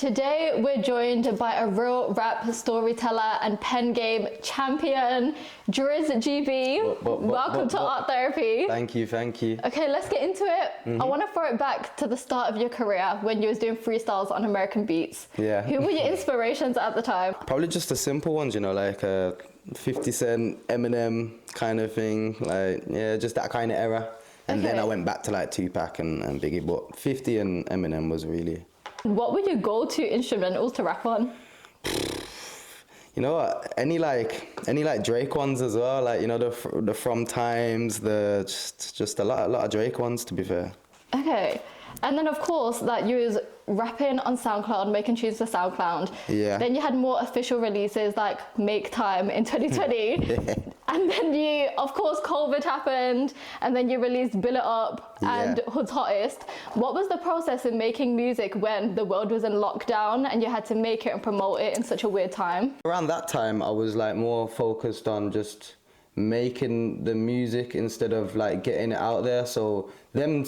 Today we're joined by a real rap storyteller and pen game champion, Drizz GB. Welcome to Art Therapy. Thank you. Okay, let's get into it. I want to throw it back to the start of your career when you was doing freestyles on American beats. Yeah. Who were your inspirations at the time? Probably just the simple ones, you know, like 50 Cent, Eminem kind of thing. Like, yeah, just that kind of era. And then I went back to like Tupac and Biggie, but 50 and Eminem was really... What were your go-to instrumentals to rap on? You know what? Any like Drake ones as well. Like, you know, the From Times, just a lot of Drake ones, to be fair. Okay, and then of course that you was rapping on SoundCloud, making tunes for SoundCloud. Yeah. Then you had more official releases like Make Time in 2020. Yeah. And then you, of course, COVID happened, and then you released Bill It Up and Hood's Hottest. What was the process in making music when the world was in lockdown and you had to make it and promote it in such a weird time? Around that time, I was like more focused on just making the music instead of like getting it out there. So them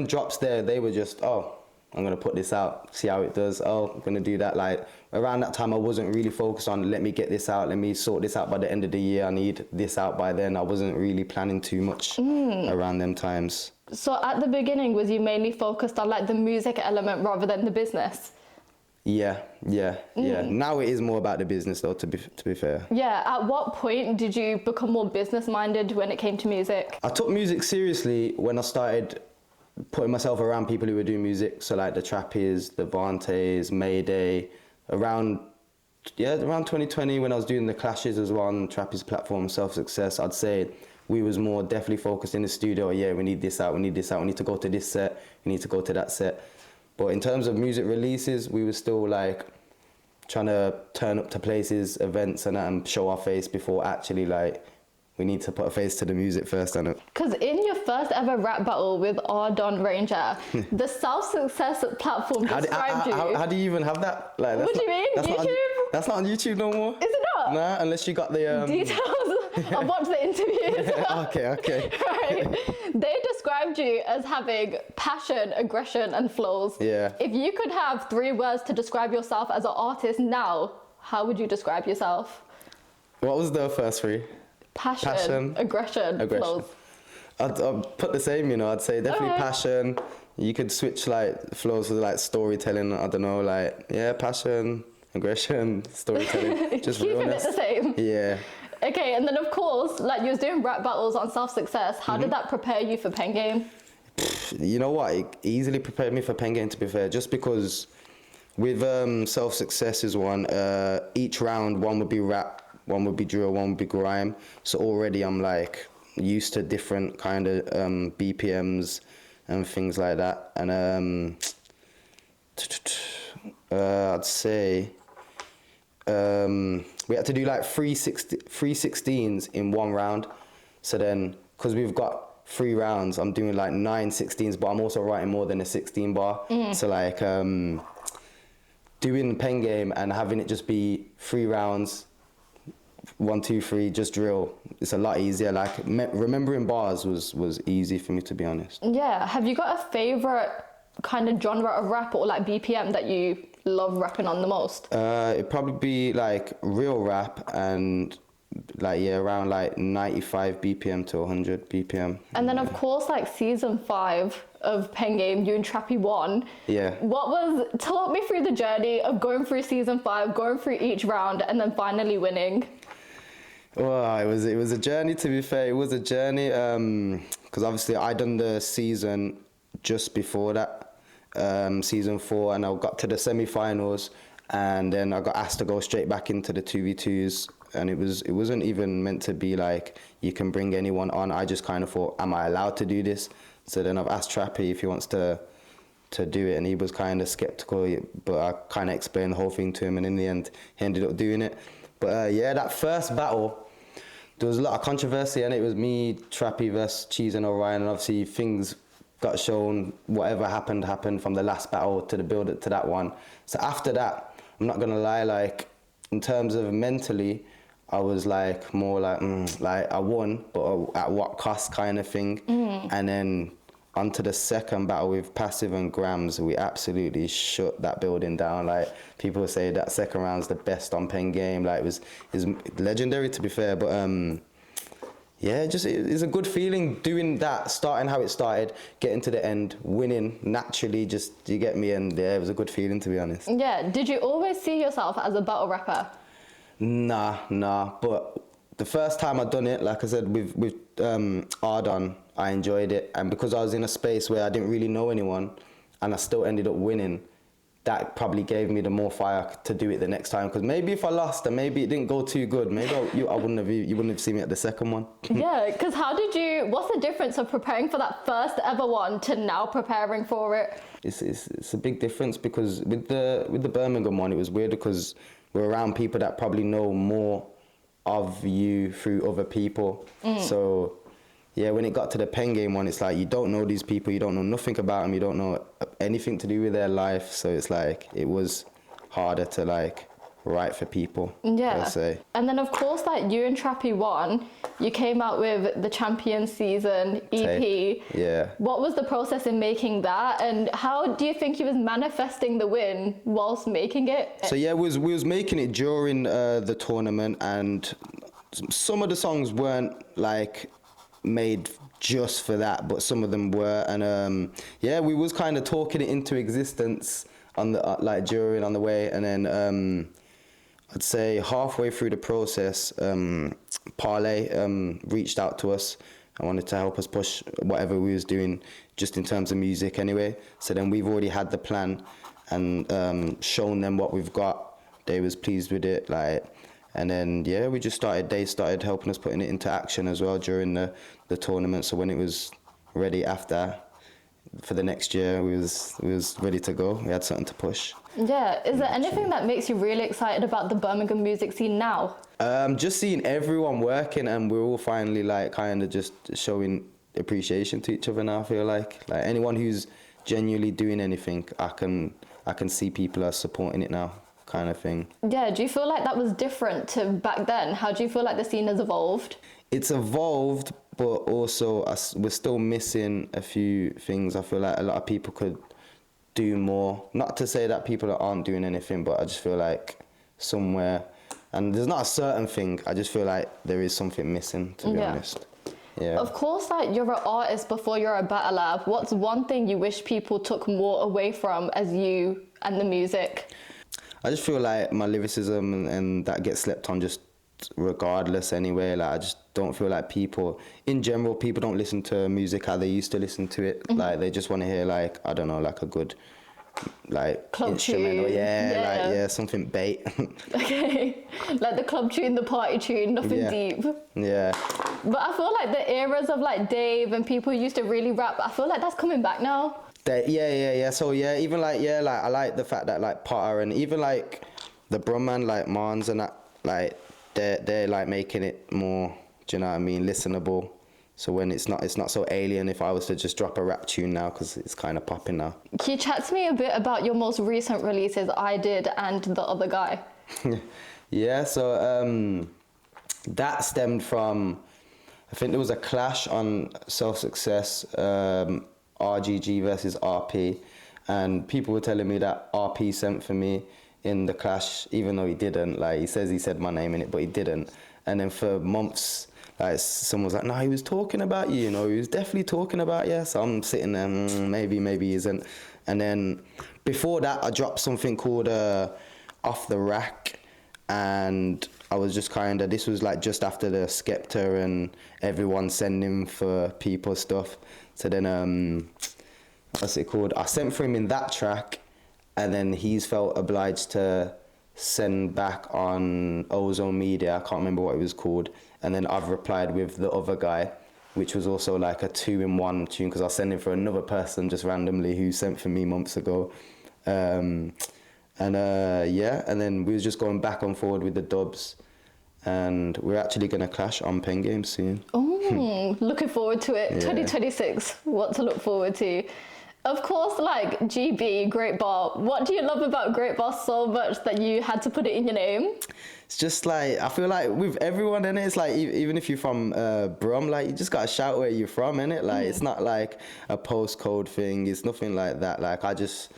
drops there, they were just, oh, I'm gonna put this out, see how it does. Oh, I'm gonna do that. Like around that time, I wasn't really focused on let me get this out, let me sort this out by the end of the year. I need this out by then. I wasn't really planning too much around them times. So at the beginning, was you mainly focused on like the music element rather than the business? Yeah. Now it is more about the business though, to be fair. Yeah, at what point did you become more business minded when it came to music? I took music seriously when I started putting myself around people who were doing music. So like the Trappies, the Vantes, Mayday, around 2020 when I was doing the clashes as well on Trappies platform, Self Success, I'd say we was more definitely focused in the studio. Yeah, we need this out, we need to go to this set, we need to go to that set. But in terms of music releases, we were still like trying to turn up to places, events and that, and show our face before actually like we need to put a face to the music first. Because in your first ever rap battle with R. Don Ranger, the Self Success platform described you. How do you even have that? Like, what do you mean? YouTube? That's not on YouTube no more. Is it not? Nah, unless you got the... Details? I've watched the interviews. Okay. Right. They described you as having passion, aggression and flows. Yeah. If you could have 3 words to describe yourself as an artist now, how would you describe yourself? What was the first 3? Passion, aggression, flows. I'd put the same, you know. I'd say definitely passion. You could switch like flows with like storytelling. I don't know, like passion, aggression, storytelling. Just keeping realness. It the same. Yeah. Okay, and then of course, like you was doing rap battles on Self Success. How did that prepare you for pen game? You know what? It easily prepared me for pen game, to be fair. Just because with Self Success is one. Each round, one would be rap, one would be drill, one would be grime. So already I'm like used to different kind of BPMs and things like that. And I'd say we had to do like 3 16s in one round. So then, because we've got 3 rounds, I'm doing like 9 16s, but I'm also writing more than a 16 bar. So like doing pen game and having it just be 3 rounds, 1 2 3, just drill. It's a lot easier. Like remembering bars was easy for me, to be honest. Yeah. Have you got a favorite kind of genre of rap or like BPM that you love rapping on the most? It'd probably be like real rap and like around like 95 BPM to 100 BPM. And then of course like season 5 of Pen Game, you and Trappy won. Yeah. Talk me through the journey of going through season 5, going through each round and then finally winning. Well, it was a journey, to be fair. It was a journey because obviously I done the season just before that, season 4, and I got to the semi-finals, and then I got asked to go straight back into the 2v2s, and it wasn't even meant to be like you can bring anyone on. I just kind of thought, am I allowed to do this? So then I've asked Trappy if he wants to do it, and he was kind of skeptical, but I kind of explained the whole thing to him, and in the end he ended up doing it. But that first battle, there was a lot of controversy, and it was me, Trappy versus Cheese and Orion, and obviously things got shown. Whatever happened from the last battle to the build-up to that one. So after that, I'm not gonna lie, like in terms of mentally, I was like more like I won, but at what cost kind of thing. And then onto the second battle with Passive and Grams, we absolutely shut that building down. Like, people say that second round's the best on Pen Game. Like, it was legendary, to be fair. But yeah, just it's a good feeling doing that, starting how it started, getting to the end, winning naturally. Just, you get me? And yeah, it was a good feeling, to be honest. Yeah. Did you always see yourself as a battle rapper? Nah. But the first time I done it, like I said, with Ardon, I enjoyed it, and because I was in a space where I didn't really know anyone, and I still ended up winning, that probably gave me the more fire to do it the next time. Because maybe if I lost and maybe it didn't go too good, maybe you wouldn't have seen me at the second one. Yeah, because what's the difference of preparing for that first ever one to now preparing for it? It's a big difference, because with the Birmingham one, it was weird because we're around people that probably know more of you through other people. So yeah, when it got to the Pen Game one, it's like you don't know these people, you don't know nothing about them, you don't know anything to do with their life. So it's like it was harder to like write for people. Yeah. I say. And then of course, like you and Trappy won. You came out with the Champion Season EP. Yeah. What was the process in making that, and how do you think he was manifesting the win whilst making it? So yeah, we was making it during the tournament, and some of the songs weren't like made just for that, but some of them were, and yeah, we was kind of talking it into existence on the like during on the way, and then I'd say halfway through the process, Parlay reached out to us and wanted to help us push whatever we was doing, just in terms of music anyway. So then we've already had the plan and shown them what we've got. They was pleased with it, like. And then, yeah, they started helping us putting it into action as well during the tournament. So when it was ready for the next year, we was ready to go. We had something to push. Yeah, is there anything that makes you really excited about the Birmingham music scene now? Just seeing everyone working, and we're all finally like kind of just showing appreciation to each other now, I feel like anyone who's genuinely doing anything, I can see people are supporting it now, kind of thing. Yeah, do you feel like that was different to back then? How do you feel like the scene has evolved? It's evolved, but also we're still missing a few things. I feel like a lot of people could do more. Not to say that people aren't doing anything, but I just feel like somewhere, and there's not a certain thing, I just feel like there is something missing, to be honest. Yeah. Of course, like you're an artist before you're a battler. What's one thing you wish people took more away from as you and the music? I just feel like my lyricism and that gets slept on just regardless anyway. Like, I just don't feel like people, in general, people don't listen to music how they used to listen to it. Mm-hmm. Like, they just want to hear, like, I don't know, like a good, like, club instrumental. Tune. Yeah, something bait. Okay, like the club tune, the party tune, nothing deep. Yeah. But I feel like the eras of like Dave and people who used to really rap, I feel like that's coming back now. Yeah. So yeah, even like I like the fact that like Potter and even like the Brumman, like Mons and that, like they're like making it more, do you know what I mean, listenable. So when it's not so alien if I was to just drop a rap tune now, because it's kind of popping now. Can you chat to me a bit about your most recent releases, I Did and The Other Guy? Yeah, so that stemmed from, I think there was a clash on Self Success, RGG versus RP, and people were telling me that RP sent for me in the clash, even though he didn't. Like, he said my name in it, but he didn't. And then for months, like, someone was like, no, he was talking about you, he was definitely talking about you. So I'm sitting there, maybe he isn't. And then before that, I dropped something called Off the Rack, and I was just this was like just after the Skepta and everyone sending for people stuff. So then, what's it called? I sent for him in that track, and then he's felt obliged to send back on Ozone Media, I can't remember what it was called, and then I've replied with The Other Guy, which was also like a 2-in-1 tune, because I was sending for another person just randomly who sent for me months ago. And then we was just going back and forward with the dubs, and we're actually going to clash on Pen Game soon. Oh, looking forward to it. Yeah. 2026, what to look forward to. Of course, like GB, Great Bar. What do you love about Great Bar so much that you had to put it in your name? It's just like, I feel like with everyone in it, it's like, even if you're from Brum, like, you just gotta shout where you're from, innit? Like, it's not like a postcode thing, it's nothing like that. Like, it's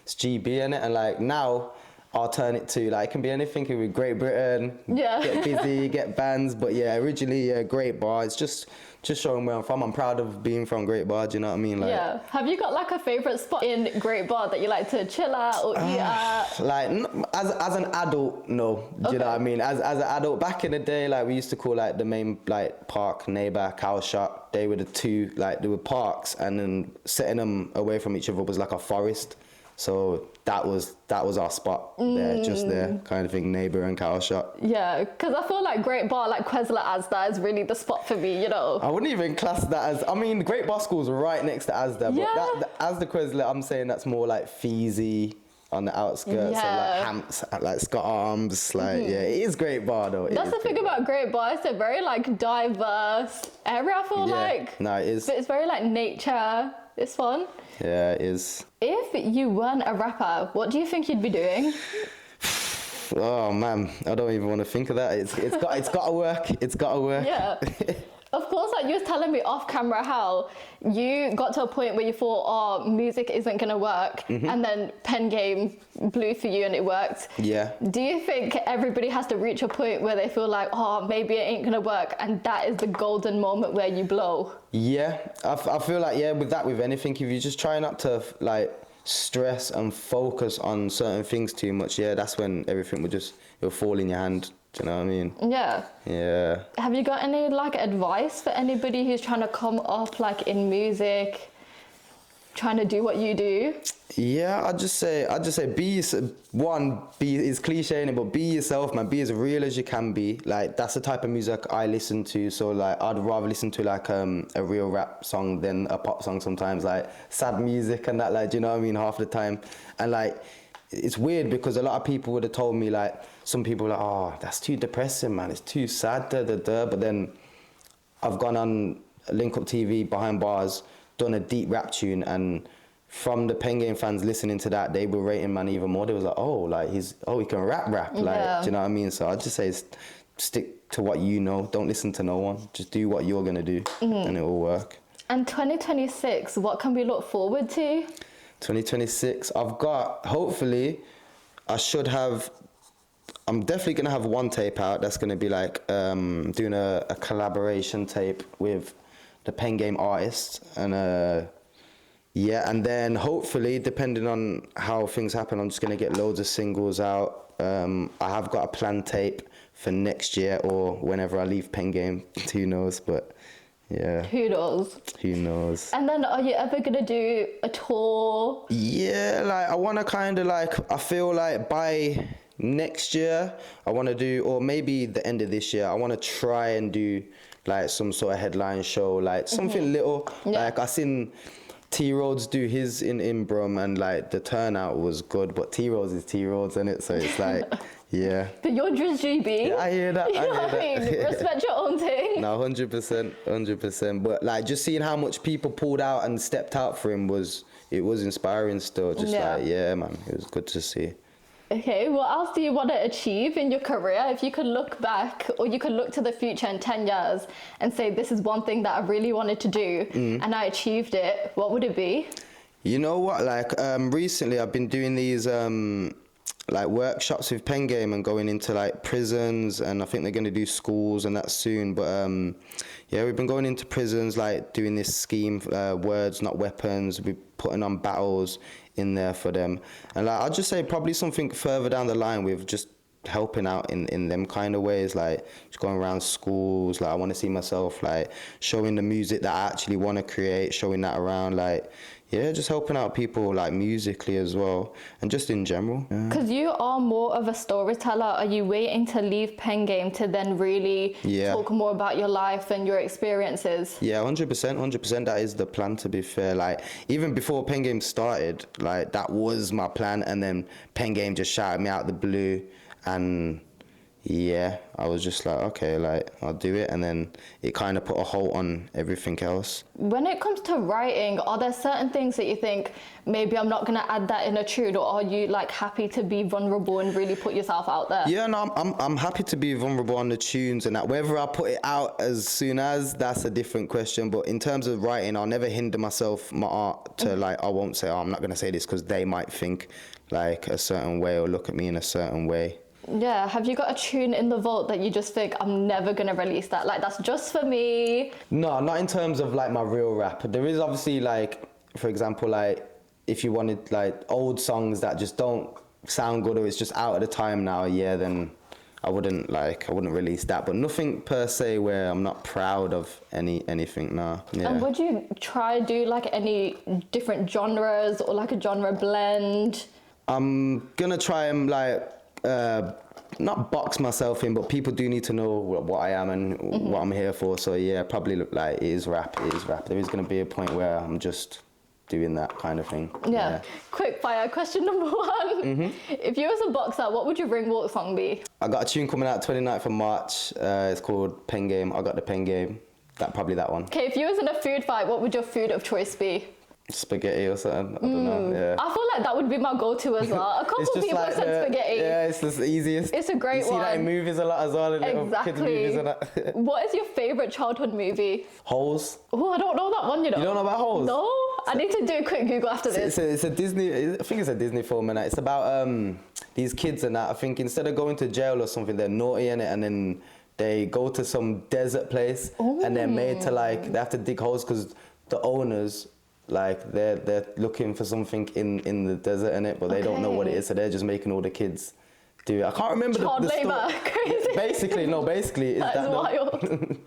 GB in it, and like now I'll turn it to, like, it can be anything, it can be Great Britain, Yeah. get busy, get bands, but yeah, originally Great Bar, it's just showing where I'm from. I'm proud of being from Great Bar, do you know what I mean? Like, Yeah. Have you got like a favorite spot in Great Bar that you like to chill at or eat at? Like, as an adult, no. Do you know what I mean? As an adult, back in the day, like, we used to call like the main like park, neighbor, cow shop. They were the two, like, they were parks, and then setting them away from each other was like a forest. So that was our spot there, just there, kind of thing, neighbor and cow shop. Yeah, because I feel like Great Bar, like Quezla Asda, is really the spot for me, you know. I wouldn't even class that as, I mean, Great Bar School's right next to Asda, Yeah. but Asda Quezla, I'm saying that's more like Feezy on the outskirts of like Hamps, like Scott Arms, like, yeah, it is Great Bar though. That's the thing about Great Bar, it's a very like diverse area, I feel like. No, it is. But it's very like nature, it's fun. Yeah, it is. If you weren't a rapper, what do you think you'd be doing? Oh man, I don't even want to think of that. It's got to work. It's got to work. Yeah. Of course, like you was telling me off camera how you got to a point where you thought, oh, music isn't gonna work, and then pen game blew for you and it worked. Yeah. Do you think everybody has to reach a point where they feel like, oh, maybe it ain't gonna work, and that is the golden moment where you blow? Yeah, I feel like, yeah, with anything, if you just try not to like stress and focus on certain things too much, yeah, that's when everything will fall in your hand. Do you know what I mean? Yeah. Yeah. Have you got any like advice for anybody who's trying to come up like in music, trying to do what you do? Yeah, I'd just say be it's cliche, innit, but be yourself, man. Be as real as you can be. Like, that's the type of music I listen to. So like, I'd rather listen to like a real rap song than a pop song sometimes. Like sad music and that, like, do you know what I mean? Half the time, and like, it's weird because a lot of people would have told me, like, some people are like, oh, that's too depressing, man. It's too sad, But then I've gone on Link Up TV, Behind Bars, done a deep rap tune, and from the Pen Game fans listening to that, they were rating man even more. They was like, oh, like he can rap. Like, yeah. Do you know what I mean? So I'd just say stick to what you know. Don't listen to no one. Just do what you're gonna do, and it will work. And 2026, what can we look forward to? 2026, hopefully, I'm definitely going to have one tape out that's going to be like doing a collaboration tape with the Pen Game artists. And and then hopefully, depending on how things happen, I'm just going to get loads of singles out. I have got a planned tape for next year or whenever I leave Pen Game. Who knows, but... yeah. Who knows? And then are you ever going to do a tour? Yeah, like I want to kind of like, I feel like by next year, I want to do, or maybe the end of this year, I want to try and do like some sort of headline show, like something little. Yeah. Like I seen T-Rhodes do his in Brum, and like the turnout was good, but T-Rhodes is T-Rhodes, isn't it? So it's like... yeah. But you're Drizz GB. Yeah, I hear that. You know what I mean? Respect your own thing. No, 100%. But like, just seeing how much people pulled out and stepped out for him was inspiring still. Just like, yeah, man, it was good to see. Okay, what else do you want to achieve in your career? If you could look back, or you could look to the future in 10 years and say, this is one thing that I really wanted to do and I achieved it, what would it be? You know what? Like, recently I've been doing these... like workshops with Pen Game and going into like prisons, and I think they're going to do schools and that soon. But yeah, we've been going into prisons, like doing this scheme, words not weapons. We're putting on battles in there for them, and like I'd just say probably something further down the line with just helping out in them kind of ways, like just going around schools. Like I want to see myself like showing the music that I actually want to create, showing that around, like. Yeah, just helping out people like musically as well, and just in general. Because you are more of a storyteller. Are you waiting to leave Pen Game to then really talk more about your life and your experiences? Yeah, 100%. That is the plan, to be fair. Like, even before Pen Game started, like, that was my plan, and then Pen Game just shouted me out the blue, and yeah, I was just like, okay, like, I'll do it. And then it kind of put a halt on everything else. When it comes to writing, are there certain things that you think, maybe I'm not going to add that in a tune, or are you like happy to be vulnerable and really put yourself out there? Yeah, no, I'm happy to be vulnerable on the tunes and that. Whether I put it out as soon as, that's a different question. But in terms of writing, I'll never hinder my art to like, I won't say, oh, I'm not going to say this because they might think like a certain way or look at me in a certain way. Yeah, have you got a tune in the vault that you just think, I'm never going to release that? Like, that's just for me? No, not in terms of like my real rap. There is obviously like, for example, like if you wanted like old songs that just don't sound good or it's just out of the time now, yeah, then I wouldn't release that. But nothing per se where I'm not proud of anything, no. Yeah. And would you try to do like any different genres or like a genre blend? I'm gonna try and like, not box myself in, but people do need to know what I am and what I'm here for. So yeah, probably look like it is rap. There is going to be a point where I'm just doing that kind of thing. Yeah. Quick fire question number one. If you was a boxer, what would your ring walk song be? I got a tune coming out 29th of March. It's called Pen Game. I got the pen game. Probably that one. Okay, if you was in a food fight, what would your food of choice be? Spaghetti or something. I don't know. Yeah. I feel like that would be my go-to as well. A couple people like said spaghetti. Yeah, it's the easiest. It's a great one. You see that in movies a lot as well. Exactly. Kids movies and that. What is your favourite childhood movie? Holes. Oh, I don't know that one, you know. You don't know about Holes? No. I need to do a quick Google after this. It's a Disney, I think it's a Disney film and that. It's about these kids and that. I think instead of going to jail or something, they're naughty in it and then they go to some desert place and they're made to like, they have to dig holes because the owners, like they're looking for something in the desert in it, but they don't know what it is, so they're just making all the kids do it. I can't remember Child labour, crazy. Basically, that is wild.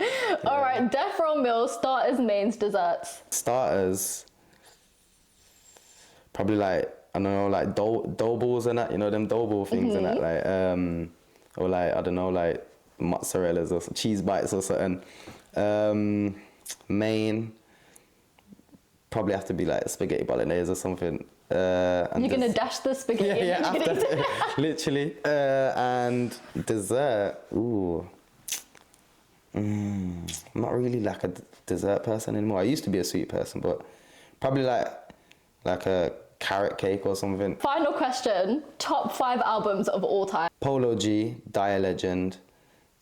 All right, Death Row Meal, starters, mains, desserts. Starters, probably like, I don't know, like dough balls and that, you know, them dough ball things and that, like, or like, I don't know, like mozzarellas or some cheese bites or something. Main, probably have to be like spaghetti bolognese or something. You're gonna dash the spaghetti. Yeah, after, literally. And dessert, ooh. I'm not really like a dessert person anymore. I used to be a sweet person, but probably like a carrot cake or something. Final question, top 5 albums of all time. Polo G, Dire Legend,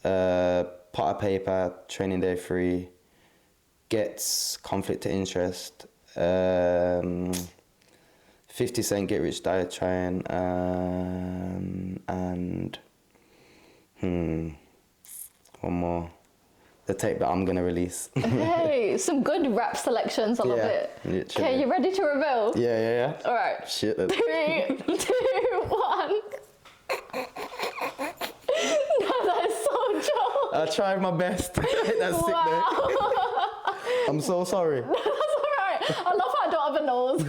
Pot of Paper, Training Day 3, Gets, Conflict of Interest, 50 Cent, Get Rich, Die Trying, and one more. The tape that I'm gonna release. Hey, some good rap selections. I love it. Literally. Okay, you ready to reveal? Yeah. All right. Shit. 3, 2, 1. No, that is so Joe. I tried my best. That's sick, though. I'm so sorry. That's all right. I love how I don't have a nose.